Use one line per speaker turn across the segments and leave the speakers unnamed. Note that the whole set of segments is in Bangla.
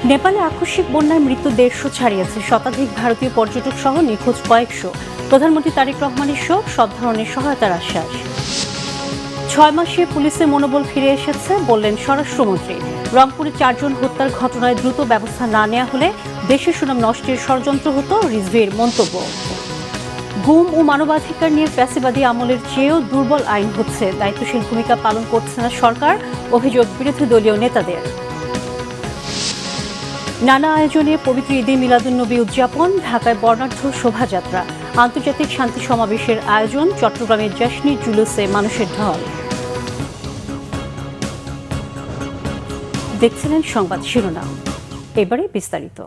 নেপালে আকস্মিক বন্যায় মৃত্যু 150 ছাড়িয়েছে, শতাধিক ভারতীয় পর্যটক সহ নিখোঁজ কয়েকশো। প্রধানমন্ত্রী তারেক রহমানের শোক, সব ধরনের সহায়তার আশ্বাস। 6 মাসে পুলিশের মনোবল ফিরে এসেছে বললেন স্বরাষ্ট্রমন্ত্রী। রংপুরে 4 জন হত্যার ঘটনায় দ্রুত ব্যবস্থা না নেওয়া হলে দেশের সুনাম নষ্টের ষড়যন্ত্র হতো, রিজভির মন্তব্য। গুম ও মানবাধিকার নিয়ে ফ্যাসিবাদী আমলের চেয়েও দুর্বল আইন হচ্ছে, দায়িত্বশীল ভূমিকা পালন করছে না সরকার, অভিযোগ বিরোধী দলীয় নেতাদের। নানা আয়োজনে পবিত্র ঈদে মিলাদুন্নবী উদযাপন, ঢাকায় বর্ণাঢ্য শোভাযাত্রা, আন্তর্জাতিক শান্তি সমাবেশের আয়োজন, চট্টগ্রামের জাসনি জুলুসে মানুষের ঢল। দেখছিলেন সংবাদ শিরোনাম, এবারে বিস্তারিত।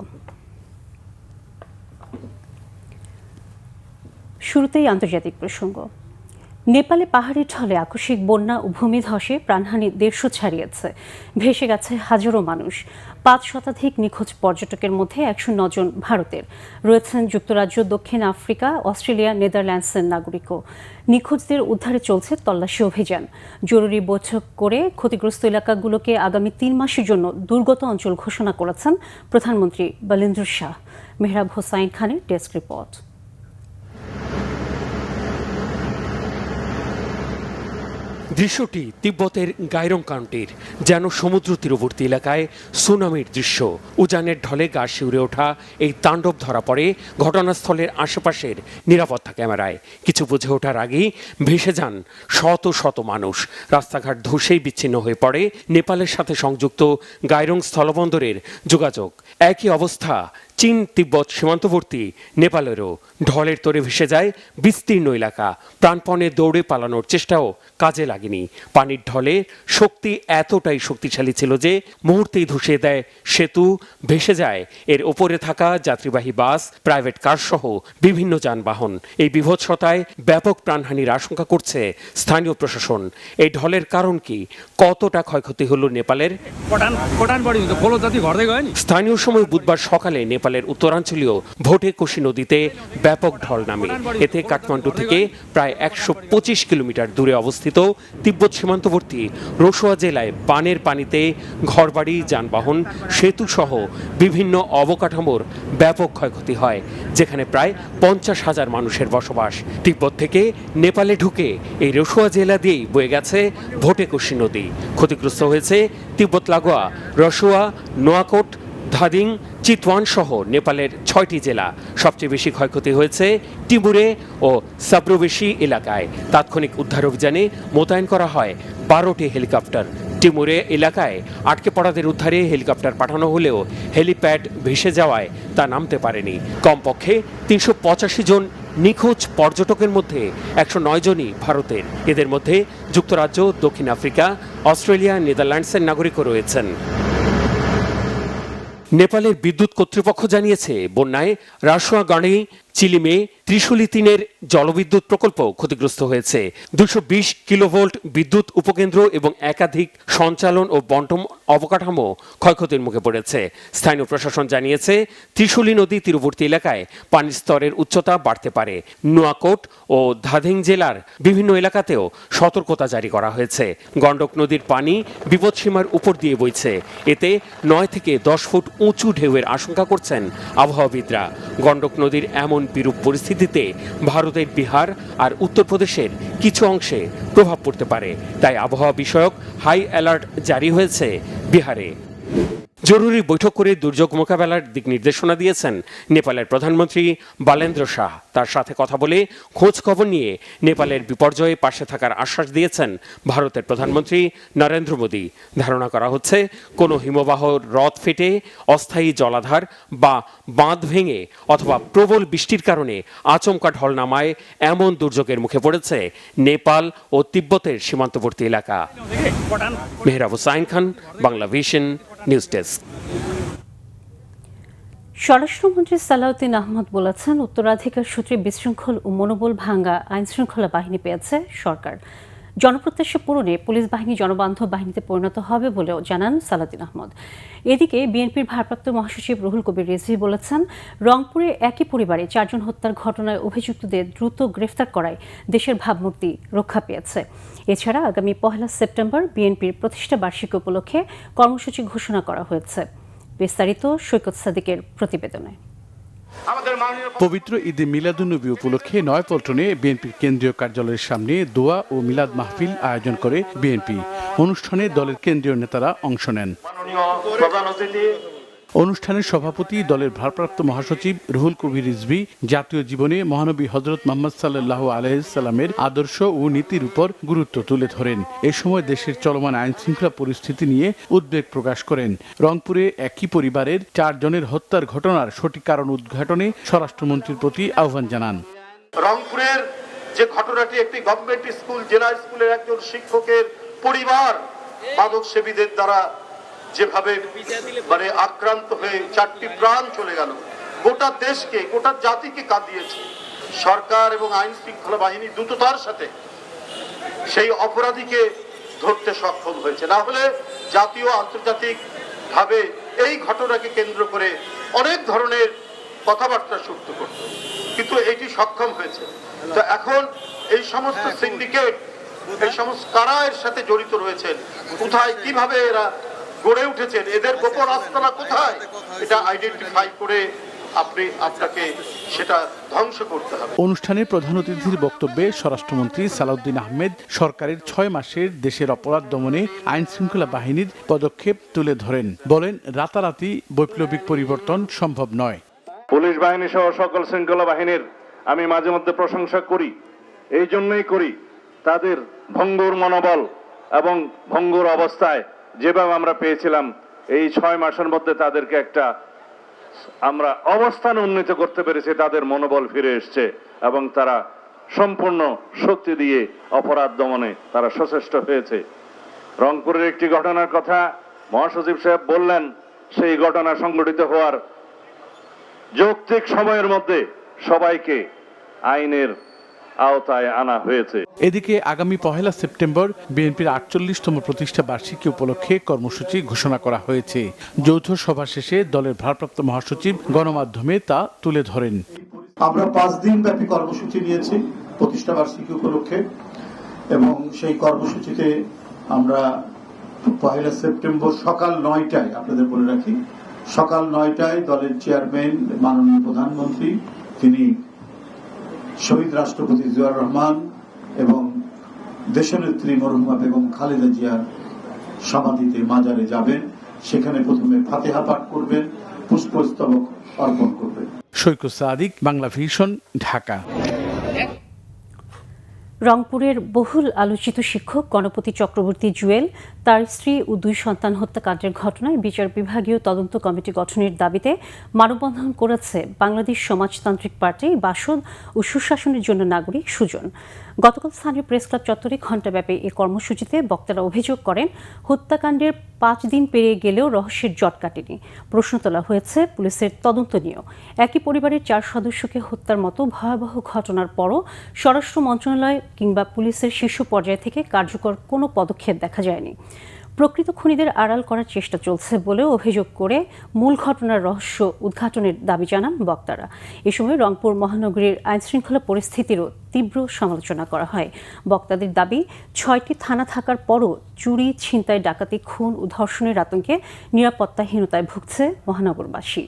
শুরুতেই আন্তর্জাতিক প্রসঙ্গ। নেপালে পাহাড়ি ঢলে আকস্মিক বন্যা ও ভূমিধসে প্রাণহানি 150 ছাড়িয়েছে, ভেসে গেছে হাজারো মানুষ। 5 শতাধিক নিখোঁজ পর্যটকের মধ্যে 109 জন ভারতের, রয়েছেন যুক্তরাজ্য, দক্ষিণ আফ্রিকা, অস্ট্রেলিয়া, নেদারল্যান্ডসের নাগরিকও। নিখোঁজদের উদ্ধারে চলছে তল্লাশি অভিযান। জরুরি বৈঠক করে ক্ষতিগ্রস্ত এলাকাগুলোকে আগামী 3 মাসের জন্য দুর্গত অঞ্চল ঘোষণা করেছেন প্রধানমন্ত্রী বলেন্দ্র শাহ। মেহরাব হোসাইন খানের ডেস্ক রিপোর্ট।
দৃশ্যটি তিব্বতের গাইরং কাউন্টির, যেন সমুদ্র তীরবর্তী এলাকায় সুনামির দৃশ্য। উজানের ঢলে গা শিউরে ওঠা এই তাণ্ডব ধরা পড়ে ঘটনাস্থলের আশেপাশের নিরাপত্তা ক্যামেরায়। কিছু বুঝে ওঠার আগেই ভেসে যান শত শত মানুষ। রাস্তাঘাট ধসেই বিচ্ছিন্ন হয়ে পড়ে নেপালের সাথে সংযুক্ত গাইরং স্থলবন্দরের যোগাযোগ। একই অবস্থা চীন তিব্বত সীমান্তবর্তী নেপালেরও। ঢলের তোড়ে ভেসে যায় বিস্তীর্ণ এলাকা। প্রাণপণে দৌড়ে পালানোর চেষ্টাও কাজে লাগেনি। পানির ঢলে শক্তি এতটাই শক্তিশালী ছিল যে মুহূর্তেই ধসিয়ে দেয় সেতু, ভেসে যায় এর ওপরে থাকা যাত্রীবাহী বাস, প্রাইভেট কার সহ বিভিন্ন যানবাহন। এই বিভৎসতায় ব্যাপক প্রাণহানির আশঙ্কা করছে স্থানীয় প্রশাসন। এই ঢলের কারণ কি, কতটা ক্ষয়ক্ষতি হলো নেপালের? স্থানীয় সময় বুধবার সকালে নেপালের উত্তরাঞ্চলীয় ভোটেকোশি নদীতে ব্যাপক ঢল নামে। এতে কাঠমান্ডু থেকে প্রায় 125 কিলোমিটার দূরে অবস্থিত তিব্বত সীমান্তবর্তী রসুয়া জেলায় বানের পানিতে ঘরবাড়ি, যানবাহন, সেতু সহ বিভিন্ন অবকাঠামোর ব্যাপক ক্ষয়ক্ষতি হয়, যেখানে প্রায় 50,000 মানুষের বসবাস। তিব্বত থেকে নেপালে ঢুকে এই রসুয়া জেলা দিয়েই বয়ে গেছে ভোটেকোশি নদী। ক্ষতিগ্রস্ত হয়েছে তিব্বত লাগোয়া রসুয়া, নোয়াকোট, ধাদিং, চিতওয়ান সহ নেপালের 6টি জেলা। সবচেয়ে বেশি ক্ষয়ক্ষতি হয়েছে টিমুরে ও সাব্রোবেশি এলাকায়। তাৎক্ষণিক উদ্ধার অভিযানে মোতায়েন করা হয় 12টি হেলিকপ্টার। টিমুরে এলাকায় আটকে পড়াদের উদ্ধারে হেলিকপ্টার পাঠানো হলেও হেলিপ্যাড ভেসে যাওয়ায় তা নামতে পারেনি। কমপক্ষে 385 জন নিখোঁজ পর্যটকের মধ্যে 109 জনই ভারতের। এদের মধ্যে যুক্তরাজ্য, দক্ষিণ আফ্রিকা, অস্ট্রেলিয়া, নেদারল্যান্ডসের নাগরিকও রয়েছেন। নেপালের বিদ্যুৎ কর্তৃপক্ষ জানিয়েছে, বন্যায় রাসুয়াগাড়ি, চিলিমে, ত্রিশুলি 3-এর জলবিদ্যুৎ প্রকল্প ক্ষতিগ্রস্ত হয়েছে। 220 কিলোভোল্ট বিদ্যুৎ উপকেন্দ্র এবং একাধিক সঞ্চালন ও বন্টন অবকাঠামো ক্ষয়ক্ষতির মুখে পড়েছে। স্থানীয় প্রশাসন জানিয়েছে, ত্রিশুলি নদী তীরবর্তী এলাকায় পানির স্তরের উচ্চতা বাড়তে পারে। নোয়াকোট ও ধাদিং জেলার বিভিন্ন এলাকাতেও সতর্কতা জারি করা হয়েছে। গণ্ডক নদীর পানি বিপদসীমার উপর দিয়ে বইছে। এতে 9 থেকে 10 ফুট উঁচু ঢেউয়ের আশঙ্কা করছেন আবহাওয়াবিদরা। গণ্ডক নদীর এমন বিরূপ পরিস্থিতিতে ভারতের বিহার আর উত্তরপ্রদেশের কিছু অংশে প্রভাব পড়তে পারে। তাই আবহাওয়া বিষয়ক হাই অ্যালার্ট জারি হয়েছে বিহারে। জরুরি বৈঠক করে দুর্যোগ মোকাবেলার দিক নির্দেশনা দিয়েছেন নেপালের প্রধানমন্ত্রী বলেন্দ্র শাহ। তার সাথে কথা বলে খোঁজ খবর নিয়ে নেপালের বিপর্যয়ে পাশে থাকার আশ্বাস দিয়েছেন ভারতের প্রধানমন্ত্রী নরেন্দ্র মোদী। ধারণা করা হচ্ছে, কোনো হিমবাহ হ্রদ ফেটে, অস্থায়ী জলাধার বা বাঁধ ভেঙে অথবা প্রবল বৃষ্টির কারণে আচমকা ঢল নামায় এমন দুর্যোগের মুখে পড়েছে নেপাল ও তিব্বতের সীমান্তবর্তী এলাকা। মেহরাব হোসাইন খান, বাংলা ভিশন নিউজ ডেস্ক।
স্বরাষ্ট্রমন্ত্রী সালাউদ্দিন আহমদ বলেছেন, উত্তরাধিকার সূত্রে বিশৃঙ্খল ও মনোবল ভাঙ্গা আইনশৃঙ্খলা বাহিনী পেয়েছে সরকার। জনপ্রত্যাশা পূরণে পুলিশ বাহিনী জনবান্ধব বাহিনীতে পরিণত হবে বলেও জানান সালাউদ্দিন আহমদ। এদিকে বিএনপির ভারপ্রাপ্ত মহাসচিব রুহুল কবির রিজভী বলেছেন, রংপুরে একই পরিবারে 4 জন হত্যার ঘটনায় অভিযুক্তদের দ্রুত গ্রেফতার করায় দেশের ভাবমূর্তি রক্ষা পেয়েছে। এছাড়া আগামী 1 সেপ্টেম্বর বিএনপির প্রতিষ্ঠা বার্ষিকী উপলক্ষে কর্মসূচি ঘোষণা করা হয়েছে। বিস্তারিত সৈকত সাদিকের প্রতিবেদনে।
পবিত্র ঈদে মিলাদুন্নবী উপলক্ষে নয়াপল্টনে বিএনপির কেন্দ্রীয় কার্যালয়ের সামনে দোয়া ও মিলাদ মাহফিল আয়োজন করে বিএনপি। অনুষ্ঠানে দলের কেন্দ্রীয় নেতারা অংশ নেন। অনুষ্ঠানের সভাপতি দলের ভারপ্রাপ্ত মহাসচিব রুহুল কবির রিজভী জাতীয় জীবনে মহানবী হযরত মুহাম্মদ সাল্লাল্লাহু আলাইহি সাল্লামের আদর্শ ও নীতির উপর গুরুত্ব তুলে ধরেন। এ সময় দেশের চলমান আইনশৃঙ্খলা পরিস্থিতি নিয়ে উদ্বেগ প্রকাশ করেন। রংপুরে একই পরিবারের 4 জনের হত্যার ঘটনার সঠিক কারণ উদ্ঘাটনে স্বরাষ্ট্রমন্ত্রীর প্রতি আহ্বান জানান।
রংপুরের যে ঘটনাটি একটি গভর্নমেন্ট স্কুল, জেলা স্কুলের একজন শিক্ষকের পরিবার মাদক সেবীদের দ্বারা যেভাবে আক্রান্ত হয়ে 4টি প্রাণ চলে গেল, গোটা দেশকে, গোটা জাতিকে কাঁদিয়েছে। সরকার এবং আইন শৃঙ্খলা বাহিনী দ্রুততার সাথে সেই অপরাধীকে ধরতে সক্ষম হয়েছে। না হলে জাতীয় আন্তর্জাতিক ভাবে এই ঘটনাকে কেন্দ্র করে অনেক ধরনের কথাবার্তা শুরু করত, কিন্তু এটি সক্ষম হয়েছে। তো এখন এই সমস্ত সিন্ডিকেট, এই সমস্ত কারা এর সাথে জড়িত রয়েছেন, কোথায় কিভাবে এরা গড়ে উঠেছেন, এদের গোপন আস্তানা কোথায়, এটা আইডেন্টিফাই করে আপনাকে সেটা ধ্বংস করতে হবে।
অনুষ্ঠানে প্রধান অতিথির বক্তব্যে স্বরাষ্ট্রমন্ত্রী সালাউদ্দিন আহমেদ সরকারের 6 মাসের দেশের অপরাধ দমনে আইন শৃঙ্খলা বাহিনীর পদক্ষেপ তুলে ধরেন। বলেন, রাতারাতি বৈপ্লবিক পরিবর্তন সম্ভব নয়।
পুলিশ বাহিনী সহ সকল শৃঙ্খলা বাহিনীর আমি মাঝে মধ্যে প্রশংসা করি, এই জন্যই করি তাদের ভঙ্গুর মনোবল এবং ভঙ্গুর অবস্থায় যেভাবে আমরা পেয়েছিলাম, এই 6 মাসের মধ্যে তাদেরকে একটা আমরা অবস্থান উন্নীত করতে পেরেছি, তাদের মনোবল ফিরে এসছে এবং তারা সম্পূর্ণ শক্তি দিয়ে অপরাধ দমনে তারা সচেষ্ট হয়েছে। রংপুরের একটি ঘটনার কথা মহাসচিব সাহেব বললেন, সেই ঘটনা সংঘটিত হওয়ার যৌক্তিক সময়ের মধ্যে সবাইকে আইনের আওতায় আনা হয়েছে।
এদিকে আগামী 1 সেপ্টেম্বর বিএনপির 48তম প্রতিষ্ঠা বার্ষিকী উপলক্ষে কর্মসূচি ঘোষণা করা হয়েছে। যৌথ সভা শেষে দলের ভারপ্রাপ্ত মহাসচিব গণমাধ্যমে তা তুলে ধরেন।
আমরা 5 দিন ব্যাপী কর্মসূচি নিয়েছি প্রতিষ্ঠা বার্ষিকী উপলক্ষে, এবং সেই কর্মসূচিতে আমরা 1 সেপ্টেম্বর সকাল 9টায়, আপনাদের বলে রাখি, সকাল 9টায় দলের চেয়ারম্যান মাননীয় প্রধানমন্ত্রী, তিনি শহীদ রাষ্ট্রপতি জিয়াউর রহমান এবং দেশনেত্রী মরহুমা বেগম খালেদা জিয়ার সমাধিতে মাজারে যাবেন। সেখানে প্রথমে ফাতিহা পাঠ করবেন, পুষ্পস্তবক অর্পণ করবেন।
সৈকত সাদিক, বাংলা ভিশন, ঢাকা।
রংপুরের বহুল আলোচিত শিক্ষক গণপতি চক্রবর্তী জুয়েল তার স্ত্রী ও 2 সন্তান হত্যাকাণ্ডের ঘটনায় বিচার বিভাগীয় তদন্ত কমিটি গঠনের দাবিতে মানববন্ধন করেছে বাংলাদেশ সমাজতান্ত্রিক পার্টি বাসদ ও সুশাসনের জন্য নাগরিক সুজন। গতকাল স্থানীয় প্রেস ক্লাব চত্বরে ঘণ্টাব্যাপী এই কর্মসূচিতে বক্তারা অভিযোগ করেন, হত্যাকাণ্ডের 5 দিন পেরিয়ে গেলেও রহস্যের জট কাটেনি। প্রশ্ন তোলা হয়েছে পুলিশের তদন্ত নিয়েও। একই পরিবারের 4 সদস্যকে হত্যার মতো ভয়াবহ ঘটনার পরও স্বরাষ্ট্র মন্ত্রণালয় কিংবা পুলিশের শীর্ষ পর্যায় থেকে কার্যকর কোনো পদক্ষেপ দেখা যায়নি। প্রকৃত খুনিদের আড়াল করার চেষ্টা চলছে বলেও অভিযোগ করে মূল ঘটনার রহস্য উদ্ঘাটনের দাবি জানান বক্তারা। এ সময় রংপুর মহানগরীর আইনশৃঙ্খলা পরিস্থিতিরও তীব্র সমালোচনা করা হয়। বক্তাদের দাবি, 6টি থানা থাকার পরও চুরি, ছিনতাই, ডাকাতি, খুন ও ধর্ষণের আতঙ্কে নিরাপত্তাহীনতায় ভুগছে মহানগরবাসী।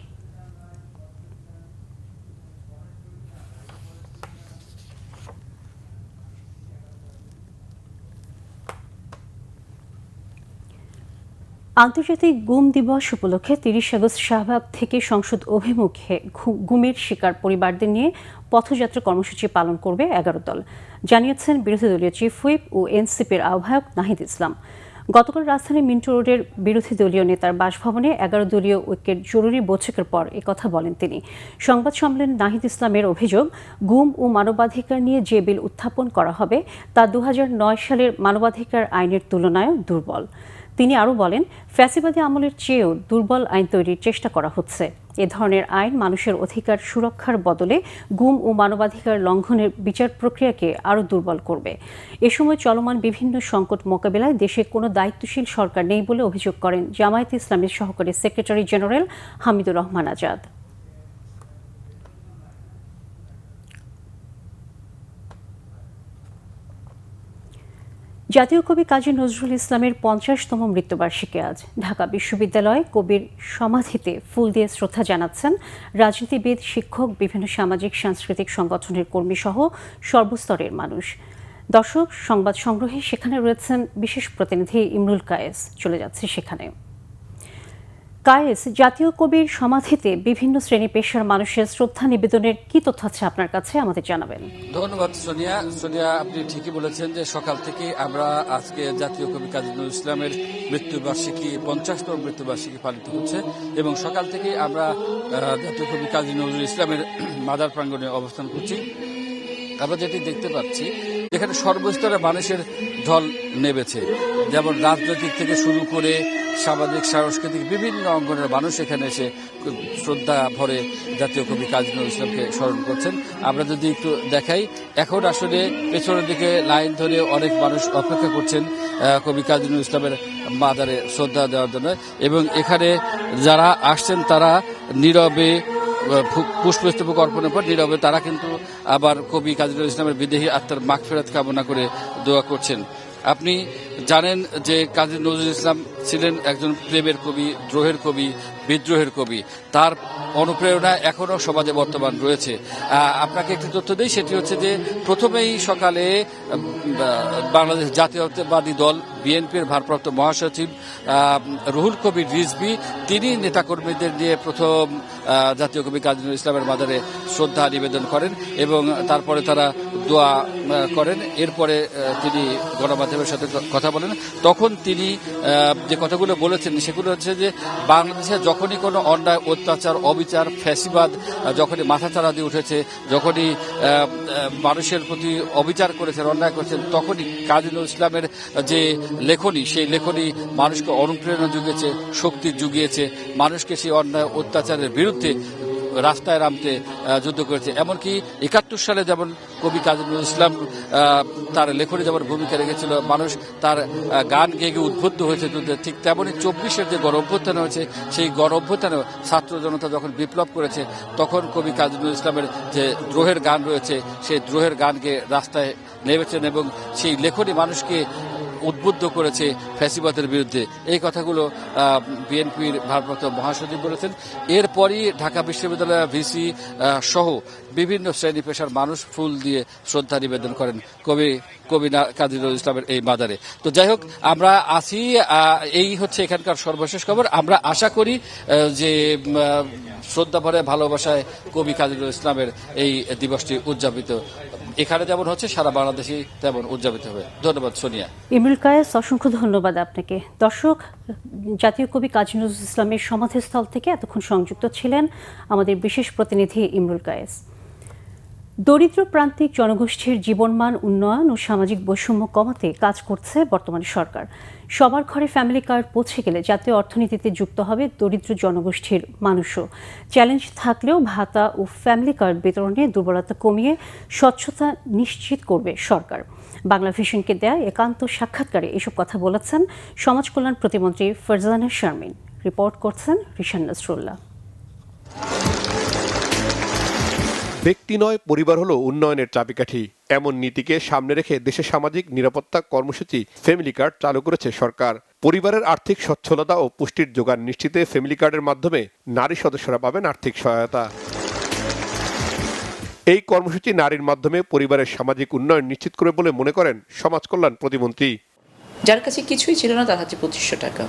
আন্তর্জাতিক গুম দিবস উপলক্ষে 30 আগস্ট শাহবাগ থেকে সংসদ অভিমুখে গুমের শিকার পরিবারদের নিয়ে পথযাত্রা কর্মসূচি পালন করবে 11 দল, জানিয়েছেন বিরোধী দলীয় চিফ হুইপ ও এনসিপির আহ্বায়ক নাহিদ ইসলাম। গতকাল রাজধানীর মিন্টো রোডের বিরোধী দলীয় নেতার বাসভবনে 11 দলীয় ঐক্যের জরুরি বৈঠকের পর একথা বলেন তিনি। সংবাদ সম্মেলনে নাহিদ ইসলামের অভিযোগ, গুম ও মানবাধিকার নিয়ে যে বিল উত্থাপন করা হবে তা 2009 সালের মানবাধিকার আইনের তুলনায় দুর্বল। তিনি আরও বলেন, ফ্যাসিবাদী আমলের চেয়েও দুর্বল আইন তৈরির চেষ্টা করা হচ্ছে। এ ধরনের আইন মানুষের অধিকার সুরক্ষার বদলে গুম ও মানবাধিকার লঙ্ঘনের বিচার প্রক্রিয়াকে আরও দুর্বল করবে। এ সময় চলমান বিভিন্ন সংকট মোকাবিলায় দেশে কোনো দায়িত্বশীল সরকার নেই বলে অভিযোগ করেন জামায়াতে ইসলামীর সহকারী সেক্রেটারি জেনারেল হামিদুর রহমান আজাদ। জাতীয় কবি কাজী নজরুল ইসলামের 50তম মৃত্যুবার্ষিকী আজ। ঢাকা বিশ্ববিদ্যালয় কবির সমাধিতে ফুল দিয়ে শ্রদ্ধা জানাচ্ছেন রাজনীতিবিদ, শিক্ষক, বিভিন্ন সামাজিক সাংস্কৃতিক সংগঠনের কর্মী সহ সর্বস্তরের মানুষ। দর্শক, সংবাদ সংগ্রহে সেখানে রয়েছেন বিশেষ প্রতিনিধি ইমরুল কায়েস। চলে যাচ্ছে সেখানে। কায়েস, জাতীয় কবির সমাধিতে বিভিন্ন শ্রেণী পেশার মানুষের শ্রদ্ধা নিবেদনের কি তথ্য আছে আপনার কাছে, আমাদের জানাবেন।
ধন্যবাদ সোনিয়া, আপনি ঠিকই বলেছেন যে সকাল থেকে আমরা আজকে জাতীয় কবি কাজী নজরুল ইসলামের মৃত্যুবার্ষিকী 50তম মৃত্যুবার্ষিকী পালিত হচ্ছে এবং সকাল থেকে আমরা জাতীয় কবি কাজী নজরুল ইসলামের মাদার প্রাঙ্গণে অবস্থান করছি। আমরা যেটি দেখতে পাচ্ছি এখানে সর্বস্তরের মানুষের ঢল নেমেছে, যেমন রাজনৈতিক থেকে শুরু করে সামাজিক সাংস্কৃতিক বিভিন্ন অঙ্গনের মানুষ এখানে এসে শ্রদ্ধা ভরে জাতীয় কবি কাজী নজরুল ইসলামকে স্মরণ করছেন। আমরা যদি একটু দেখাই, এখন আসলে পেছনের দিকে লাইন ধরে অনেক মানুষ অপেক্ষা করছেন কবি কাজী নজরুল ইসলামের মাজারে শ্রদ্ধা দেওয়ার জন্য এবং এখানে যারা আসছেন তারা নীরবে পুষ্পস্তবক অর্পণের পর নীরবে তারা কিন্তু আবার কবি কাজী নজরুল ইসলামের বিদেহী আত্মার মাগফিরাত কামনা করে দোয়া করছেন। আপনি জানেন যে কাজী নজরুল ইসলাম ছিলেন একজন প্রেমের কবি, দ্রোহের কবি, বিদ্রোহের কবি। তার অনুপ্রেরণা এখনও সমাজে বর্তমান রয়েছে। আপনাকে একটি তথ্য দিই, সেটি হচ্ছে যে প্রথমেই সকালে বাংলাদেশ জাতীয়তাবাদী দল বিএনপির ভারপ্রাপ্ত মহাসচিব রুহুল কবির রিজভী তিনি নেতাকর্মীদের নিয়ে প্রথম জাতীয় কবি কাজী নজরুল ইসলামের মাজারে শ্রদ্ধা নিবেদন করেন এবং তারপরে তারা দোয়া করেন। এরপরে তিনি গণমাধ্যমের সাথে কথা বলেন। তখন তিনি যে কথাগুলো বলেছেন সেগুলো হচ্ছে যে বাংলাদেশে যখনই কোনো অন্যায়, অত্যাচার, অবিচার, ফ্যাসিবাদ যখনই মাথাচাড়া দিয়ে উঠেছে, যখনই মানুষের প্রতি অবিচার করেছেন, অন্যায় করেছেন, তখনই কাজী নজরুল ইসলামের যে লেখনী, সেই লেখনী মানুষকে অনুপ্রেরণা জুগিয়েছে, শক্তি জুগিয়েছে, মানুষকে সেই অন্যায় অত্যাচারের বিরুদ্ধে রাস্তায় নামতে যুদ্ধ করেছে। এমনকি 71 সালে যেমন কবি কাজী নজরুল ইসলাম তার লেখনী যেমন ভূমিকা রেখেছিল, মানুষ তার গান গেয়ে গিয়ে উদ্বুদ্ধ হয়েছে যুদ্ধে, ঠিক তেমনই 24-এর যে গণ অভ্যুত্থান হয়েছে, সেই গণ অভ্যুত্থানে ছাত্র জনতা যখন বিপ্লব করেছে তখন কবি কাজী নজরুল ইসলামের যে দ্রোহের গান রয়েছে সেই দ্রোহের গান গেয়ে রাস্তায় নেমেছেন এবং সেই লেখনী মানুষকে উদ্বুদ্ধ করেছে ফ্যাসিবাদের বিরুদ্ধে। এই কথাগুলো বিএনপির ভারপ্রাপ্ত মহাসচিব বলেছেন। এরপরই ঢাকা বিশ্ববিদ্যালয়ের ভিসি সহ বিভিন্ন শ্রেণী পেশার মানুষ ফুল দিয়ে শ্রদ্ধা নিবেদন করেন কবি কাজী নজরুল ইসলামের এই মাজারে। তো যাই হোক, আমরা আছি, এই হচ্ছে এখানকার সর্বশেষ খবর। আমরা আশা করি যে শ্রদ্ধা ভরে ভালোবাসায় কবি কাজী নজরুল ইসলামের এই দিবসটি উদযাপিত এখানে যেমন হচ্ছে সারা বাংলাদেশে তেমন উদযাপিত হবে। ধন্যবাদ সোনিয়া।
ইমরুল কায়েস, অসংখ্য ধন্যবাদ আপনাকে। দর্শক, জাতীয় কবি কাজী নজরুল ইসলামের সমাধিস্থল থেকে এতক্ষণ সংযুক্ত ছিলেন আমাদের বিশেষ প্রতিনিধি ইমরুল কায়েস। দরিদ্র প্রান্তিক জনগোষ্ঠীর জীবনমান উন্নয়ন ও সামাজিক বৈষম্য কমাতে কাজ করছে বর্তমান সরকার। সবার ঘরে ফ্যামিলি কার্ড পৌঁছে গেলে জাতীয় অর্থনীতিতে যুক্ত হবে দরিদ্র জনগোষ্ঠীর মানুষও। চ্যালেঞ্জ থাকলেও ভাতা ও ফ্যামিলি কার্ড বিতরণে দুর্বলতা কমিয়ে স্বচ্ছতা নিশ্চিত করবে সরকার। বাংলা ভিশনকে দেয়া একান্ত সাক্ষাৎকারে এসব কথা বলেছেন সমাজ কল্যাণ প্রতিমন্ত্রী ফারজানা শারমিন। রিপোর্ট করছেন রিশান নাসরুল্লাহ।
ব্যক্তি নয়, পরিবার হলো উন্নয়নের চাবিকাঠি। এমন নীতিকে সামনে রেখে দেশে সামাজিক নিরাপত্তা কর্মসূচি ফ্যামিলি কার্ড চালু করেছে সরকার। পরিবারের আর্থিক সচ্ছলতা ও পুষ্টির যোগান নিশ্চিতে ফ্যামিলি কার্ডের মাধ্যমে নারী সদস্যরা পাবেন আর্থিক সহায়তা। এই কর্মসূচি নারীর মাধ্যমে পরিবারের সামাজিক উন্নয়ন নিশ্চিত করবে বলে মনে করেন সমাজ কল্যাণ প্রতিমন্ত্রী।
যার কাছে কিছুই ছিল না তার হাতে 2500 টাকা।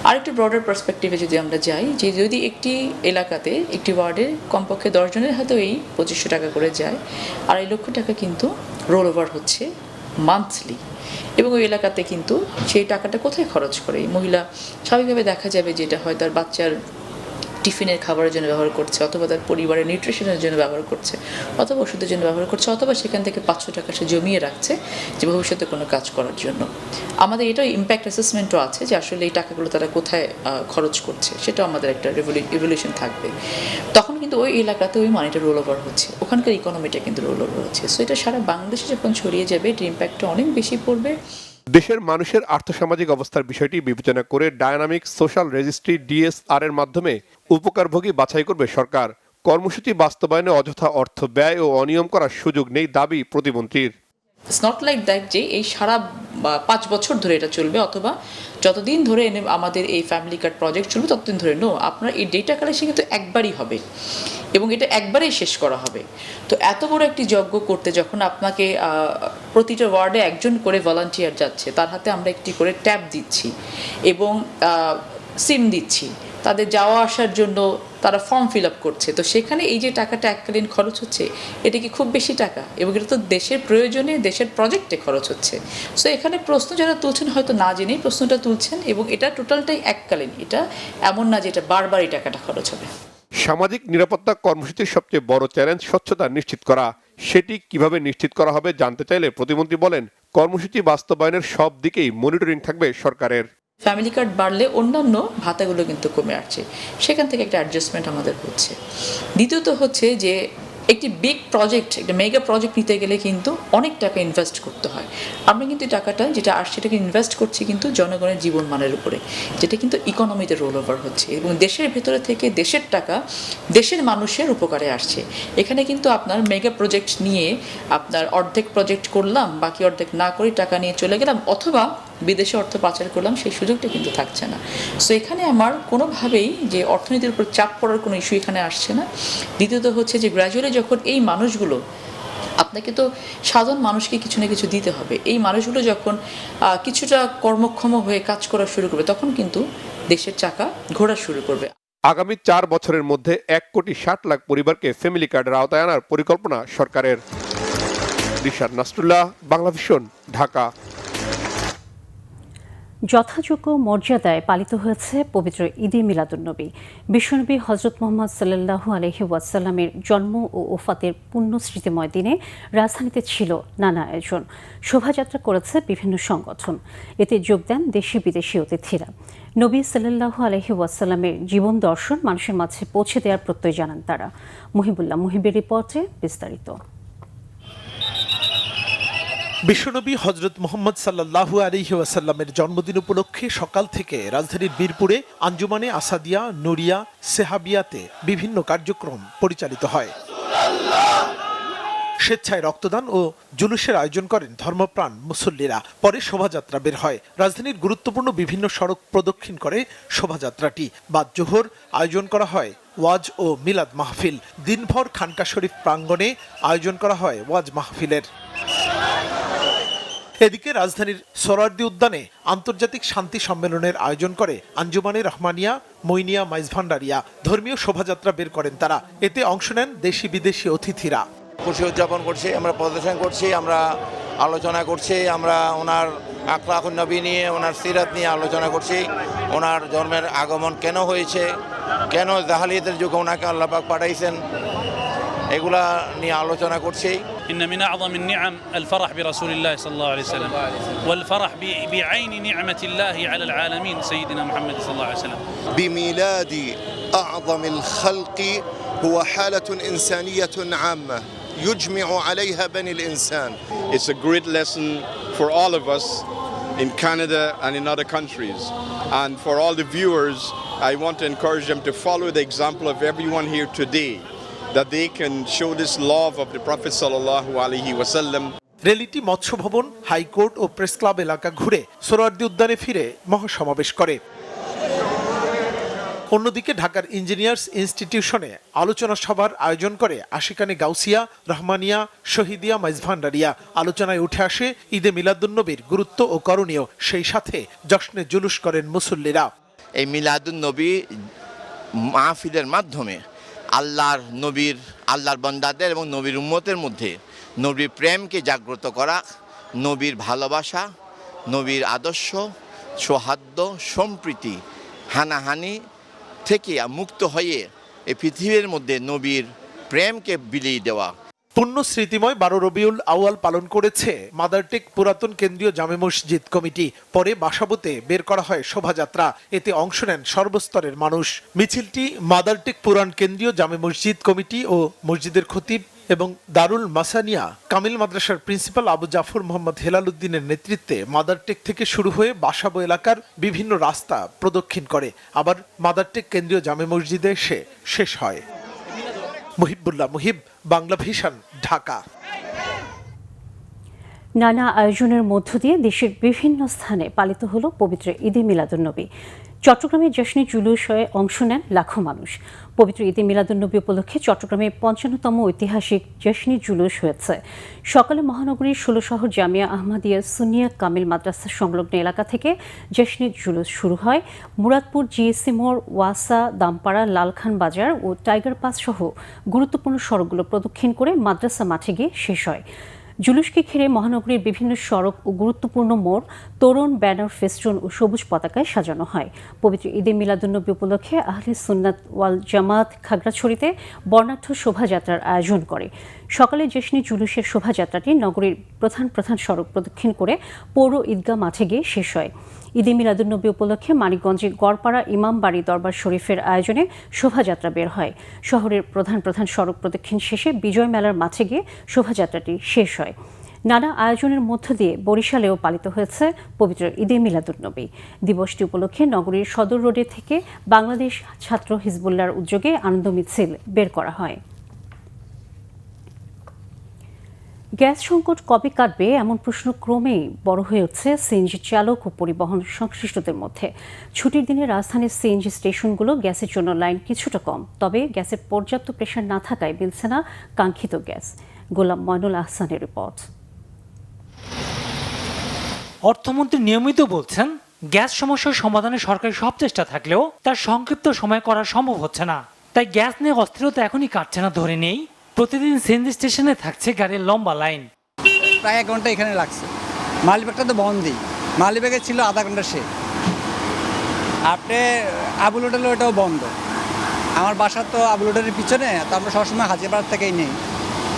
আর একটু ব্রডার পার্সপেক্টিভে যদি আমরা যাই, যে যদি একটি এলাকাতে একটি ওয়ার্ডে কমপক্ষে 10 জনের হাতেও এই 2500 টাকা করে যায়, 2.5 লক্ষ টাকা কিন্তু রোল ওভার হচ্ছে মান্থলি। এবং ওই এলাকাতে কিন্তু সেই টাকাটা কোথায় খরচ করে এই মহিলা, স্বাভাবিকভাবে দেখা যাবে যে এটা হয় তার বাচ্চার টিফিনের খাবারের জন্য ব্যবহার করছে, অথবা তার পরিবারের নিউট্রিশনের জন্য ব্যবহার করছে, অথবা ওষুধের জন্য ব্যবহার করছে, অথবা সেখান থেকে 500 টাকা সে জমিয়ে রাখছে যে ভবিষ্যতে কোনো কাজ করার জন্য। আমাদের এটাও ইম্প্যাক্ট অ্যাসেসমেন্টও আছে যে আসলে এই টাকাগুলো তারা কোথায় খরচ করছে, সেটাও আমাদের একটা ইভ্যালুয়েশন থাকবে। তখন কিন্তু ওই এলাকাতে ওই মানিটা রোল ওভার হচ্ছে, ওখানকার ইকোনমিটা কিন্তু রোল ওভার হচ্ছে। সো এটা সারা বাংলাদেশে যখন ছড়িয়ে যাবে এটার ইম্প্যাক্টটা অনেক বেশি পড়বে।
দেশের মানুষের আর্থসামাজিক অবস্থার বিষয়টি বিবেচনা করে ডায়নামিক সোশ্যাল রেজিস্ট্রি DSR এর মাধ্যমে উপকারভোগী বাছাই করবে সরকার। কর্মসূচি বাস্তবায়নে অযথা অর্থ ব্যয় ও অনিয়ম করার সুযোগ নেই দাবি প্রতিমন্ত্রীর।
ইটস নট লাইক দ্যাট যে এই সারা 5 বছর ধরে এটা চলবে অথবা যতদিন ধরে আমাদের এই ফ্যামিলি কার্ড প্রজেক্ট চলবে ততদিন ধরে। নো, আপনার এই ডেটা কালেকশন কিন্তু একবারই হবে এবং এটা একবারেই শেষ করা হবে। তো এত বড় একটি যজ্ঞ করতে যখন আপনাকে প্রতিটা ওয়ার্ডে একজন করে ভলান্টিয়ার যাচ্ছে, তার হাতে আমরা একটি করে ট্যাব দিচ্ছি এবং সিম দিচ্ছি, তাদের যাওয়া আসার জন্য তারা ফর্ম ফিল আপ করছে, তো সেখানে এই যে টাকাটা এককালীন খরচ হচ্ছে, এটা কি খুব বেশি টাকা? এবং এটা তো দেশের প্রয়োজনে, দেশের প্রজেক্টে খরচ হচ্ছে। সো এখানে প্রশ্ন যারা তুলছেন হয়তো না জেনেই প্রশ্নটা তুলছেন, এবং এটা টোটালটাই এককালীন, এটা এমন না যে এটা বারবার এই টাকাটা খরচ হবে।
সামাজিক নিরাপত্তা কর্মসূচির সবচেয়ে বড় চ্যালেঞ্জ স্বচ্ছতা নিশ্চিত করা। সেটি কিভাবে নিশ্চিত করা হবে জানতে চাইলে প্রতিমন্ত্রী বলেন, কর্মসূচি বাস্তবায়নের সব দিকেই মনিটরিং থাকবে সরকারের।
ফ্যামিলি কার্ড বাড়লে অন্যান্য ভাতাগুলো কিন্তু কমে আসছে, সেখান থেকে একটা অ্যাডজাস্টমেন্ট আমাদের হচ্ছে। দ্বিতীয়ত হচ্ছে যে একটি বিগ প্রজেক্ট, একটা মেগা প্রজেক্ট নিতে গেলে কিন্তু অনেক টাকা ইনভেস্ট করতে হয়। আমরা কিন্তু টাকাটা যেটা আসছে সেটাকে ইনভেস্ট করছি কিন্তু জনগণের জীবনমানের উপরে, যেটা কিন্তু ইকোনমিতে রোল ওভার হচ্ছে এবং দেশের ভেতরে থেকে দেশের টাকা দেশের মানুষের উপকারে আসছে। এখানে কিন্তু আপনার মেগা প্রজেক্ট নিয়ে আপনার অর্ধেক প্রজেক্ট করলাম, বাকি অর্ধেক না করে টাকা নিয়ে চলে গেলাম, অথবা বিদেশে অর্থ পাচার করলাম, সেই সুযোগটা কিন্তু থাকছে না। সো এখানে আমার কোনোভাবেই যে অর্থনীতির উপর চাপ পড়ার কোনো ইস্যু এখানে আসছে না। দ্বিতীয়ত হচ্ছে যে গ্র্যাজুয়ালি যখন এই মানুষগুলো, আপনাকে তো সাধারণ মানুষকে কিছু না কিছু দিতে হবে, এই মানুষগুলো যখন কিছুটা কর্মক্ষম হয়ে কাজ করা শুরু করবে, তখন কিন্তু দেশের চাকা ঘোরা শুরু করবে।
আগামী 4 বছরের মধ্যে 1,60,00,000 পরিবারকে ফ্যামিলি কার্ডের আওতায় আনার পরিকল্পনা সরকারের। রিশাদ নাসরুল্লাহ, বাংলা ভিশন, ঢাকা।
যথাযোগ্য মর্যাদায় পালিত হয়েছে পবিত্র ঈদে মিলাদুন্নবী। বিশ্বনবী হজরত মুহাম্মদ সাল্লাল্লাহু আলাইহি ওয়াসাল্লামের জন্ম ও ওফাতের পুণ্য স্মৃতিময় দিনে রাজধানীতে ছিল নানা আয়োজন। শোভাযাত্রা করেছে বিভিন্ন সংগঠন। এতে যোগ দেন দেশি বিদেশি অতিথিরা। নবী সাল্লাল্লাহু আলাইহি ওয়াসাল্লামের জীবন দর্শন মানুষের মাঝে পৌঁছে দেওয়ার প্রত্যয় জানান তারা। মুহিবুল্লাহ মুহিবের রিপোর্টে বিস্তারিত।
বিশ্বনবী হজরত মুহাম্মদ সাল্লাল্লাহু আলাইহি ওয়াসাল্লামের জন্মদিন উপলক্ষে সকাল থেকে রাজধানীর বীরপুরে আঞ্জুমানে আসাদিয়া, নুরিয়া, সেহাবিয়াতে বিভিন্ন কার্যক্রম পরিচালিত হয়। স্বেচ্ছায় রক্তদান ও জুলুসের আয়োজন করেন ধর্মপ্রাণ মুসল্লিরা। পরে শোভাযাত্রা বের হয়। রাজধানীর গুরুত্বপূর্ণ বিভিন্ন সড়ক প্রদক্ষিণ করে শোভাযাত্রাটি। বাদ জোহর আয়োজন করা হয় ওয়াজ ও মিলাদ মাহফিল। দিনভর খানকা শরীফ প্রাঙ্গণে আয়োজন করা হয় ওয়াজ মাহফিলের। এদিকে রাজধানীর সোহরাওয়ার্দী উদ্যানে আন্তর্জাতিক শান্তি সম্মেলনের আয়োজন করে আঞ্জুমানে রহমানিয়া, মইনিয়া, মাইজভান্ডারিয়া। ধর্মীয় শোভাযাত্রা বের করেন তারা। এতে অংশ নেন দেশি বিদেশি অতিথিরা।
খুশি উদযাপন করছি, আমরা প্রদর্শন করছি, আমরা আলোচনা করছি, আমরা ওনার আখলাকুন নবী নিয়ে, ওনার সিরাত নিয়ে আলোচনা করছি, ওনার জন্মের আগমন কেন হয়েছে, কেন জাহালিয়াতের যুগে ওনাকে আল্লাহ পাক পাঠাইছেন, এগুলা নিয়ে আলোচনা করছি।
إن من أعظم النعم الفرح برسول الله صلى الله عليه وسلم والفرح بعين نعمة الله على العالمين سيدنا محمد صلى الله عليه وسلم.
بميلاد أعظم الخلق هو حالة إنسانية عامة يجمع عليها بني الإنسان.
It's a great lesson for all of us in Canada and in other countries. And for all the viewers, I want to encourage them to follow the example of everyone here today, that they can show this love of the Prophet sallallahu alaihi wasallam.
রেলিটি মৎস্য ভবন, হাইকোর্ট ও প্রেস ক্লাব এলাকা ঘুরে সোহরাওয়ার্দী উদ্যানে ফিরে মহাসমাবেশ করে। অন্যদিকে ঢাকার ইঞ্জিনিয়ার্স ইনস্টিটিউশনে আলোচনা সভার আয়োজন করে আশিকানে গাউসিয়া, রহমানিয়া, শহীদিয়া, মাইজভান্ডারিয়া। আলোচনায় উঠে আসে ঈদে মিলাদুন্নবীর গুরুত্ব ও করণীয়, সেই সাথে জশ্নে জুলুস করেন মুসল্লিরা।
এই মিলাদুন্নবী মাহফিলের মাধ্যমে আল্লাহর বান্দাদের এবং নবীর উম্মতের মধ্যে নবীর প্রেমকে জাগ্রত করা, নবীর ভালোবাসা, নবীর আদর্শ, সৌহার্দ্য, সম্প্রীতি, হানাহানি থেকে মুক্ত হয়ে এই পৃথিবীর মধ্যে নবীর প্রেমকে বিলিয়ে দেওয়া।
পূর্ণ স্মৃতিময় 12 রবিউল আউয়াল পালন করেছে মাদারটেক পুরাতন কেন্দ্রীয় জামে মসজিদ কমিটি। পরে বাসাবোতে বের করা হয় শোভাযাত্রা। এতে অংশ নেন সর্বস্তরের মানুষ। মিছিলটি মাদারটেক পুরান কেন্দ্রীয় জামে মসজিদ কমিটি ও মসজিদের খতিব এবং দারুল মাসানিয়া কামিল মাদ্রাসার প্রিন্সিপাল আবু জাফর মোহাম্মদ হেলাল উদ্দিনের নেতৃত্বে মাদারটেক থেকে শুরু হয়ে বাসাবো এলাকার বিভিন্ন রাস্তা প্রদক্ষিণ করে, আবার মাদারটেক কেন্দ্রীয় জামে মসজিদে এসে শেষ হয়। মুহিবুল্লাহ মুহিব, বাংলা ভিশন, ঢাকা।
নানা আয়োজনের মধ্য দিয়ে দেশের বিভিন্ন স্থানে পালিত হলো পবিত্র ঈদে মিলাদুন্নবী। চট্টগ্রামে জশ্নে জুলুসে অংশ নেন লাখো মানুষ। পবিত্র ঈদে মিলাদুন্নবী উপলক্ষে চট্টগ্রামে ৫৫তম ঐতিহাসিক জশ্নে জুলুস হয়েছে। সকালে মহানগরীর ১৬ শহর জামিয়া আহমদিয়া সুন্নিয়া কামিল মাদ্রাসা সংলগ্ন এলাকা থেকে জশ্নে জুলুস শুরু হয়। মুরাদপুর, জিএসসি মোড়, ওয়াসা, দামপাড়া, লালখান বাজার ও টাইগার পাস সহ গুরুত্বপূর্ণ সড়কগুলো প্রদক্ষিণ করে মাদ্রাসা মাঠে গিয়ে শেষ হয়। জুলুসকে ঘিরে মহানগরীর বিভিন্ন সড়ক ও গুরুত্বপূর্ণ মোড় তোরণ, ব্যানার, ফেস্টুন ও সবুজ পতাকায় সাজানো হয়। পবিত্র ঈদে মিলাদুন্নবী উপলক্ষে আহলে সুন্নাত ওয়াল জামাত খাগড়াছড়িতে বর্ণাঢ্য শোভাযাত্রার আয়োজন করে। সকালে জশ্নে জুলুসের শোভাযাত্রাটি নগরীর প্রধান সড়ক প্রদক্ষিণ করে পৌর ঈদগাহ মাঠে গিয়ে শেষ হয়। ঈদে মিলাদুন্নবী উপলক্ষে মানিকগঞ্জে গড়পাড়া ইমামবাড়ি দরবার শরীফের আয়োজনে শোভাযাত্রা বের হয়। শহরের প্রধান সড়ক প্রদক্ষিণ শেষে বিজয় মেলার মাঠে গিয়ে শোভাযাত্রাটি শেষ হয়। নানা আয়োজনের মধ্য দিয়ে বরিশালেও পালিত হয়েছে পবিত্র ঈদে মিলাদুন্নবী। দিবসটি উপলক্ষে নগরীর সদর রোডে থেকে বাংলাদেশ ছাত্র হিজবুল্লাহর উদ্যোগে আনন্দ মিছিল বের করা হয়। গ্যাস সংকট কবে কাটবে এমন প্রশ্ন ক্রমেই বড় হয়ে উঠছে সিএনজি চালক ও পরিবহন সংশ্লিষ্টদের মধ্যে। ছুটির দিনে রাজধানীর সিএনজি স্টেশনগুলো গ্যাসের জন্য লাইন কিছুটা কম, তবে গ্যাসের পর্যাপ্ত প্রেশার না থাকায় মিলছে না কাঙ্ক্ষিত গ্যাস। গোলাম ময়নুল আহসানের রিপোর্ট।
অর্থমন্ত্রী নিয়মিত বলছেন, গ্যাস সমস্যার সমাধানে সরকারি সব চেষ্টা থাকলেও তার সংক্ষিপ্ত সময় করা সম্ভব হচ্ছে না। তাই গ্যাস নিয়ে অস্থিরতা এখনই কাটছে না ধরে নেই। প্রতিদিন সিএনজি স্টেশনে থাকছে গাড়ির লম্বা লাইন।
প্রায় 1 ঘন্টা এখানে লাগছে। মালিবাগটা তো বন্ধই, মালিবাগে ছিল আধা ঘন্টা সে। আপনি আবুল হোটেল ওটাও বন্ধ। আমার বাসা তো আবুল হোটেলের পিছনে, তো আমরা সবসময় হাজিরপাড়ার থেকেই নেই।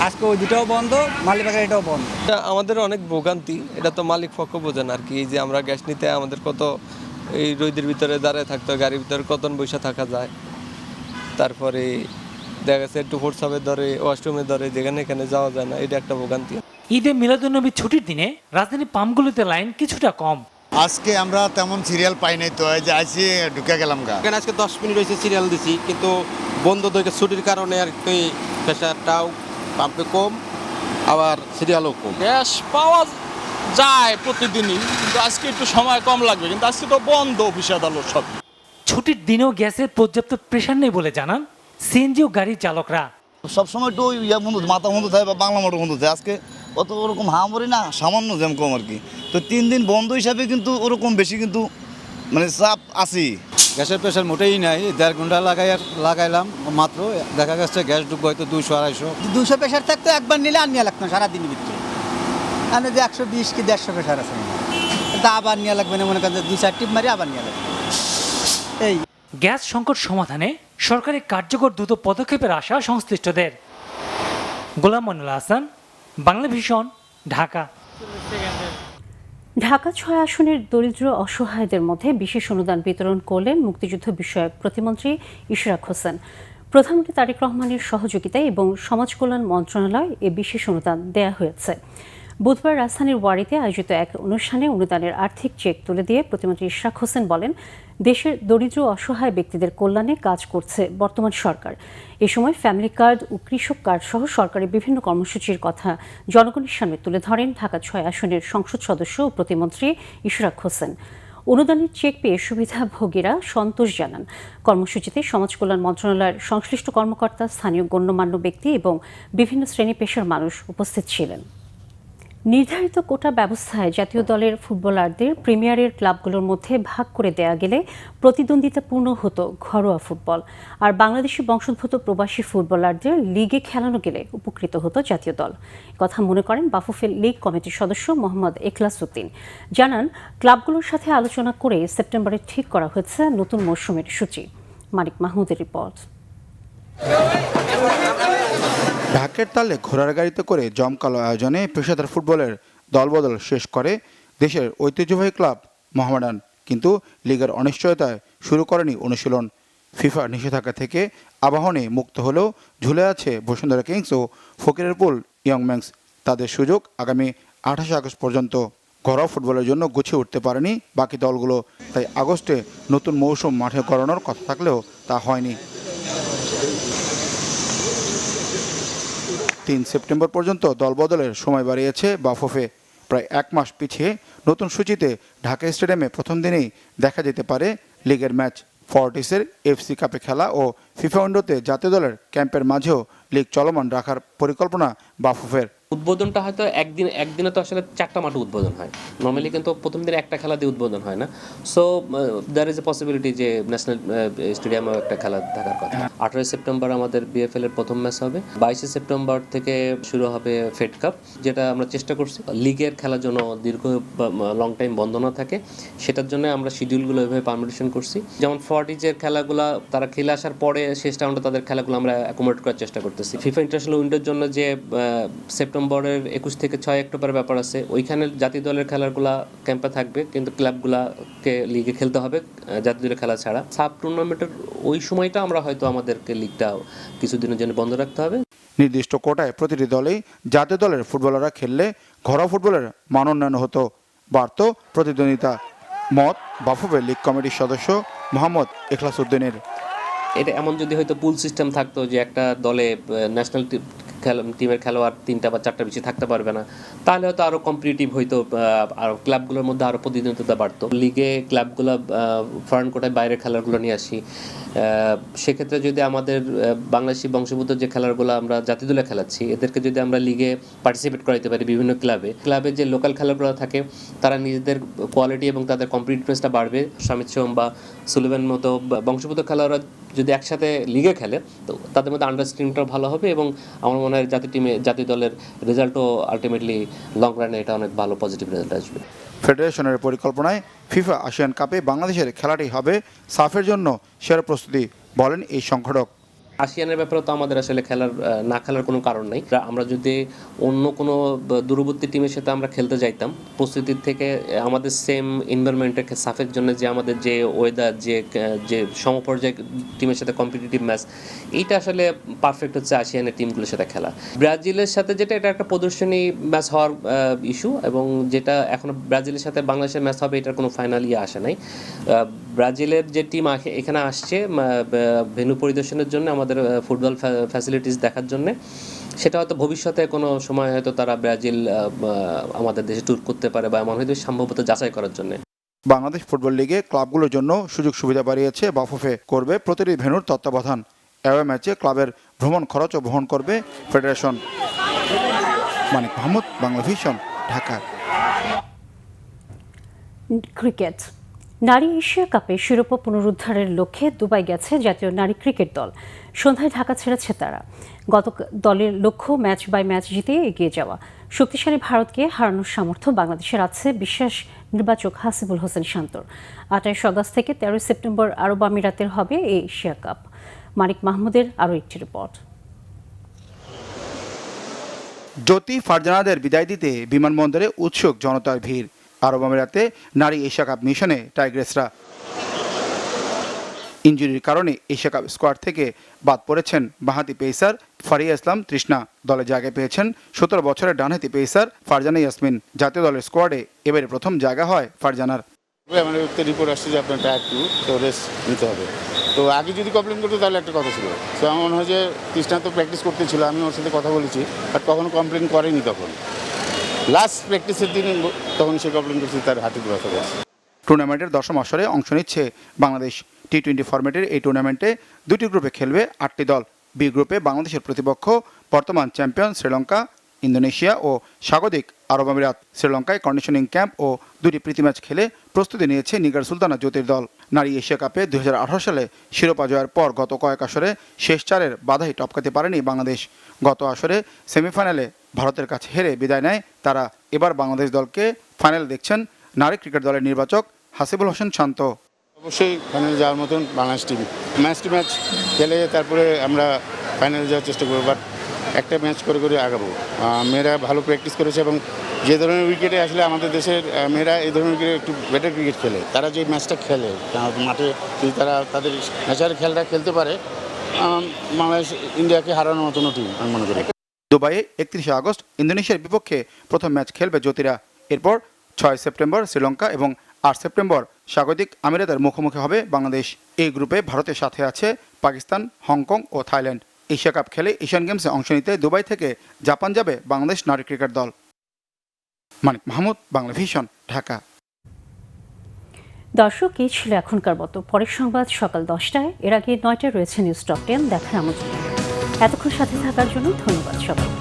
আজকে ওই দুটাও বন্ধ, মালিবাগের এটাও বন্ধ।
আমাদের অনেক ভোগান্তি, এটা তো মালিক পক্ষ বোঝেন আর কি। এই যে আমরা গ্যাস নিতে আমাদের কত এই রোদের ভিতরে দাঁড়ায় থাকতে হয়, গাড়ির ভিতরে কতন বসে থাকা যায়। তারপরে দেখা গেছে একটু হোয়াটসঅ্যাপের ধরে, ওয়াশরুমের ধরে, যেখানে এখানে যাওয়া যায় না, এটা একটা ভোগান্তি।
ঈদে মিলাদুন্নবী ছুটির দিনে রাজধানী পাম্পগুলোতে লাইন কিছুটা কম।
আজকে আমরা তেমন সিরিয়াল পাই নাই, তো এই যে আইসি ঢুকে গেলাম গা।
এখানে আজকে 10 মিনিট হয়েছে সিরিয়াল দিছি, কিন্তু বন্ধ থেকে ছুটির কারণে আর কি প্রেশারটাও পাম্পে কম, আবার সিরিয়ালও কম।
গ্যাস পাওয়া যায় প্রতিদিনই, কিন্তু আজকে একটু সময় কম লাগবে, কিন্তু আজকে তো বন্ধ অফিস আদালত সব।
ছুটির দিনেও গ্যাসের পর্যাপ্ত প্রেশার নেই বলে জানান সিএনজি ও গাড়ির চালকরা।
সবসময় একটু মাথা বন্ধ থাকে বা বাংলা মোটর বন্ধ থাকে। আজকে অত ওরকম হামরি না, সামান্য জ্যাম কম আর কি। তো 3 দিন বন্ধ হিসাবে কিন্তু ওরকম বেশি কিন্তু মানে চাপ আছে।
গ্যাসের প্রেশার মোটেই নাই। 1.5 ঘন্টা লাগাইলাম মাত্র, দেখা গেছে গ্যাস ঢুকবে হয়তো 200-250।
প্রেশার থাকতো একবার নিলে আর নিয়ে লাগতো না সারাদিনের ভিতরে। আমি যে 120 কি 150 প্রেশার আছে, তা আবার নিয়ে লাগবে না, মনে করেন 2-4 টিপ মারি আবার নিয়ে লাগবে। এই
গ্যাস সংকট সমাধানে সরকারের কার্যকর দ্রুত পদক্ষেপের আশা সংশ্লিষ্টদের। গোলাম ময়নুল আহসান, বাংলা ভিশন, ঢাকা।
ঢাকা 6 আসনের দরিদ্র অসহায়দের মধ্যে বিশেষ অনুদান বিতরণ করলেন মুক্তিযুদ্ধ বিষয়ক প্রতিমন্ত্রী ইশরাক হোসেন। প্রধানমন্ত্রী তারেক রহমানের সহযোগিতায় এবং সমাজ কল্যাণ মন্ত্রণালয় এ বিশেষ অনুদান দেয়া হয়েছে। বুধবার রাজধানীর ওয়ারিতে আয়োজিত এক অনুষ্ঠানে অনুদানের আর্থিক চেক তুলে দিয়ে প্রতিমন্ত্রী ইশরাক হোসেন বলেন, দেশের দরিদ্র অসহায় ব্যক্তিদের কল্যাণে কাজ করছে বর্তমান সরকার। এ সময় ফ্যামিলি কার্ড ও কৃষক কার্ড সহ সরকারের বিভিন্ন কর্মসূচির কথা জনগণের সামনে তুলে ধরেন ঢাকা 6 আসনের সংসদ সদস্য ও প্রতিমন্ত্রী ইশরাক হোসেন। অনুদানের চেক পেয়ে সুবিধাভোগীরা সন্তোষ জানান। কর্মসূচিতে সমাজ কল্যাণ মন্ত্রণালয়ের সংশ্লিষ্ট কর্মকর্তা, স্থানীয় গণ্যমান্য ব্যক্তি এবং বিভিন্ন শ্রেণী পেশার মানুষ উপস্থিত ছিলেন। নির্ধারিত কোটা ব্যবস্থায় জাতীয় দলের ফুটবলারদের প্রিমিয়ারের ক্লাবগুলোর মধ্যে ভাগ করে দেয়া গেলে প্রতিদ্বন্দ্বিতাপূর্ণ হতো ঘরোয়া ফুটবল, আর বাংলাদেশি বংশোদ্ভূত প্রবাসী ফুটবলারদের লিগে খেলানো গেলে উপকৃত হতো জাতীয় দল। কথা মনে করেন বাফুফেল লীগ কমিটির সদস্য মোহাম্মদ এখলাস উদ্দিন। জানান, ক্লাবগুলোর সাথে আলোচনা করে সেপ্টেম্বরে ঠিক করা হয়েছে নতুন মৌসুমের সূচি। মানিক মাহমুদের রিপোর্ট।
ঢাকের তালে ঘোড়ার গাড়িতে করে জমকালো আয়োজনে পেশাদার ফুটবলের দলবদল শেষ করে দেশের ঐতিহ্যবাহী ক্লাব মোহামেডান, কিন্তু লিগের অনিশ্চয়তায় শুরু করেনি অনুশীলন। ফিফা নিষেধাজ্ঞা থেকে আবাহনে মুক্ত হলেও ঝুলে আছে বসুন্ধরা কিংস ও ফকিরের পুল ইয়ং ম্যানস। তাদের সুযোগ আগামী 28 আগস্ট পর্যন্ত। ঘরোয়া ফুটবলের জন্য গুছিয়ে উঠতে পারেনি বাকি দলগুলো, তাই আগস্টে নতুন মৌসুম মাঠে গড়ানোর কথা থাকলেও তা হয়নি। 3 সেপ্টেম্বর পর্যন্ত দলবদলের সময় বাড়িয়েছে বাফুফে। প্রায় 1 মাস পিছিয়ে নতুন সূচিতে ঢাকা স্টেডিয়ামে প্রথম দিনেই দেখা যেতে পারে লিগের ম্যাচ। ফর্টিসের এফসি কাপে খেলা ও ফিফা উইন্ডোতে জাতীয় দলের ক্যাম্পের মাঝেও লিগ চলমান রাখার পরিকল্পনা বাফুফের।
উদ্বোধনটা হয়তো একদিনে তো আসলে 4টা মাঠে উদ্বোধন হয়, নর্মালি কিন্তু প্রথম দিনে একটা খেলা দিয়ে উদ্বোধন হয় না। So there is a possibility যে ন্যাশনাল স্টেডিয়ামেও একটা খেলা থাকার কথা। 18 সেপ্টেম্বর আমাদের বিএফএল এর প্রথম ম্যাচ হবে, 22 সেপ্টেম্বর থেকে শুরু হবে ফেড কাপ, যেটা আমরা চেষ্টা করছি লিগের খেলার জন্য দীর্ঘ লং টাইম বন্ধ না থাকে, সেটার জন্য আমরা শিডিউলগুলো এভাবে পারমিটেশন করছি। যেমন ফর্টিজের খেলাগুলো তারা খেলে আসার পরে শেষ রাউন্ডে তাদের খেলাগুলো আমরা অ্যাকোমোডেট করার চেষ্টা করতেছি। ফিফা ইন্টারন্যাশনাল উইন্ডোর জন্য যে সেপ্টেম্বরের 21 থেকে 6 অক্টোবর ব্যাপার আছে, ওইখানে জাতীয় দলের খেলাগুলা ক্যাম্পে থাকবে, কিন্তু ক্লাবগুলাকে লিগে খেলতে হবে জাতীয় দলের খেলা ছাড়া। সাব টুর্নামেন্টের ওই সময়টা আমরা হয়তো আমাদেরকে লিগটা কিছুদিনের জন্য বন্ধ রাখতে হবে।
নির্দিষ্ট কোটায় প্রতিটি দলেই জাতীয় দলের ফুটবলাররা খেললে ঘরোয়া ফুটবলের মান উন্নয়ন হতো, বাড়ত প্রতিদ্বন্দ্বিতা। মত বাফুফের লিগ কমিটির সদস্য মোহাম্মদ এখলাস উদ্দিনের।
এটা এমন যদি হয়তো পুল সিস্টেম থাকতো যে একটা দলে ন্যাশনাল টিমের খেলোয়াড় 3টা বা 4টা বেশি থাকতে পারবে না, তাহলে হয়তো আরও কম্পিটিটিভ হইতো, আর ক্লাবগুলোর মধ্যে আরও প্রতিদ্বন্দ্বিতা বাড়তো। লিগে ক্লাবগুলো ফরেন কোটায় বাইরের খেলাগুলো নিয়ে আসি, সেক্ষেত্রে যদি আমাদের বাংলাদেশি বংশোদ্ভূত যে খেলাগুলো আমরা জাতীয় দলে খেলাচ্ছি, এদেরকে যদি আমরা লিগে পার্টিসিপেট করাইতে পারি বিভিন্ন ক্লাবে যে লোকাল খেলাগুলো থাকে, তারা নিজেদের কোয়ালিটি এবং তাদের কম্পিটিটিভনেসটা বাড়বে। শামিদ সোম বা সুলেমান মতো বংশোদ্ভূত খেলোয়াড়রা যদি একসাথে লিগে খেলে, তো তাদের মধ্যে আন্ডারস্ট্যান্ডিংটাও ভালো হবে এবং আমার মনে হয় জাতীয় দলের রেজাল্টও আলটিমেটলি লং রানে এটা অনেক ভালো পজিটিভ রেজাল্ট আসবে।
ফেডারেশনের পরিকল্পনায় ফিফা এশিয়ান কাপে বাংলাদেশের খেলাটি হবে সাফের জন্য সেরা প্রস্তুতি, বলেন এই সংগঠক।
আসিয়ানের ব্যাপারে তো আমাদের আসলে না খেলার কোনো কারণ নেই। আমরা যদি অন্য কোনো দূরবর্তী টিমের সাথে আমরা খেলতে যাইতাম, প্রস্তুতির থেকে আমাদের সেম এনভায়রনমেন্টে সাফের জন্য যে আমাদের যে ওয়েদার, যে সমপর্যায় টিমের সাথে কম্পিটিটিভ ম্যাচ, এইটা আসলে পারফেক্ট হচ্ছে আসিয়ানের টিমগুলোর সাথে খেলা। ব্রাজিলের সাথে যেটা, এটা একটা প্রদর্শনী ম্যাচ হওয়ার ইস্যু, এবং যেটা এখনো ব্রাজিলের সাথে বাংলাদেশের ম্যাচ হবে, এটার কোনো ফাইনাল আসে নাই। ব্রাজিলের যে টিম এখানে আসছে ভেন্যু পরিদর্শনের জন্য, আমাদের ফুটবল ফ্যাসিলিটিস দেখার জন্য, সেটা হয়তো ভবিষ্যতে কোনো সময় হয়তো তারা ব্রাজিল আমাদের দেশে ট্যুর করতে পারে, বা এমন হয়তো সম্ভবত যাচাই করার জন্য।
বাংলাদেশ ফুটবল লিগে ক্লাবগুলোর জন্য সুযোগ সুবিধা বাড়িয়েছে বাফুফে, করবে প্রতিটি ভেন্যুর তত্ত্বাবধান। অ্যাওয়ে ম্যাচে ক্লাবের ভ্রমণ খরচও বহন করবে ফেডারেশন। মানিক মাহমুদ, বাংলা ভিশন, ঢাকা।
ক্রিকেট। নারী এশিয়া কাপে শিরোপা পুনরুদ্ধারের লক্ষ্যে দুবাই গেছে জাতীয় নারী ক্রিকেট দল। সন্ধ্যায় ঢাকা ছেড়েছে তারা। গত দলের লক্ষ্য ম্যাচ বাই ম্যাচ জিতে এগিয়ে যাওয়া। শক্তিশালী ভারতকে হারানোর সামর্থ্য বাংলাদেশের আছে, বিশ্বাস নির্বাচক হাসিবুল হোসেন শান্তর। 28 আগস্ট থেকে 13 সেপ্টেম্বর আরব আমিরাতের হবে এই এশিয়া কাপ। মানিক মাহমুদের আরও একটি রিপোর্ট।
জ্যোতি ফারজানাদের বিদায় দিতে বিমানবন্দরে উৎসুক জনতার ভিড়। আরব আমিরাতে নারী এশিয়া কাপ মিশনে টাইগ্রেসরা। ইনজুরির কারণে এশিয়া কাপ স্কোয়াড থেকে বাদ পড়েছেন বাঁহাতি পেসার ফারিয়া ইসলাম তৃষ্ণা। দলে জায়গা পেয়েছেন 17 বছরের ডানহাতি পেসার ফারজানা ইয়াসমিন। জাতীয় দলের স্কোয়াডে এবারে প্রথম জায়গা হয় ফারজানার।
আমাদের রিপোর্ট আসছে যে আপনার টায়ার 2, তো রেস্ট নিতে হবে। তো আগে যদি কমপ্লেন করতো তাহলে একটা কথা ছিল। তো আমার মনে হয় যে তৃষ্ণা তো প্র্যাকটিস করতেছিল, আমি ওর সাথে কথা বলেছি, বাট কখনো কমপ্লেন করেনি। তখন লাস্ট প্র্যাকটিসের দিন তখন সে কমপ্লেন করছে তার হাতে ব্যথা করছে।
টুর্নামেন্টের 10ম আসরে অংশ নিচ্ছে বাংলাদেশ। টি20 ফরম্যাটের এই টুর্নামেন্টে 2টি গ্রুপে খেলবে 8টি দল। বি গ্রুপে বাংলাদেশের প্রতিপক্ষ বর্তমান চ্যাম্পিয়ন শ্রীলঙ্কা, ইন্দোনেশিয়া ও স্বাগতিক আরব আমিরাত। শ্রীলঙ্কায় কন্ডিশনিং ক্যাম্প ও 2টি প্রীতি ম্যাচ খেলে প্রস্তুতি নিয়েছে নিগার সুলতানা জ্যোতির দল। নারী এশিয়া কাপে 2018 সালে শিরোপা জয়ের পর গত কয়েক আসরে শেষ 4-এর বাধাই টপকাতে পারেনি বাংলাদেশ। গত আসরে সেমিফাইনালে ভারতের কাছে হেরে বিদায় নেয় তারা। এবার বাংলাদেশ দলকে ফাইনালে দেখছেন নারী ক্রিকেট দলের নির্বাচক হাসিবুল হোসেন শান্ত।
অবশ্যই ফাইনালে যাওয়ার মতন বাংলাদেশ টিম ম্যাচ খেলে তারপরে আমরা ফাইনালে যাওয়ার চেষ্টা করবো, বাট একটা ম্যাচ করে করে আগাবো। মেয়েরা ভালো প্র্যাকটিস করেছে এবং যে ধরনের উইকেটে আসলে আমাদের দেশের মেয়েরা এই ধরনের উইকেটে একটু বেটার ক্রিকেট খেলে। তারা যে ম্যাচটা খেলে মাঠে, যদি তারা তাদের ন্যাচারাল খেলাটা খেলতে পারে, বাংলাদেশ ইন্ডিয়াকে হারানোর মতনও টিম আমি মনে করি।
দুবাইয়ে 31 আগস্ট ইন্দোনেশিয়ার বিপক্ষে প্রথম ম্যাচ খেলবে জ্যোতিরা। এরপর 6 সেপ্টেম্বর শ্রীলঙ্কা এবং 8 সেপ্টেম্বর স্বাগতিক আমিরাতের মুখোমুখি হবে বাংলাদেশ। এই গ্রুপে ভারতের সাথে আছে পাকিস্তান, হংকং ও থাইল্যান্ড। এশিয়া কাপ খেলে এশিয়ান গেমসে অংশ নিতে দুবাই থেকে জাপান যাবে বাংলাদেশ নারী ক্রিকেট দল। মানিক মাহমুদ, বাংলা ভিশন, ঢাকা।
দর্শক, এই ছিল এখনকার মতো। পরের সংবাদ সকাল 10টায়। এর আগে 9টায় রয়েছে নিউজ টপ 10 দেখার আমন্ত্রণ। এতক্ষণ সাথে থাকার জন্য ধন্যবাদ সবাইকে।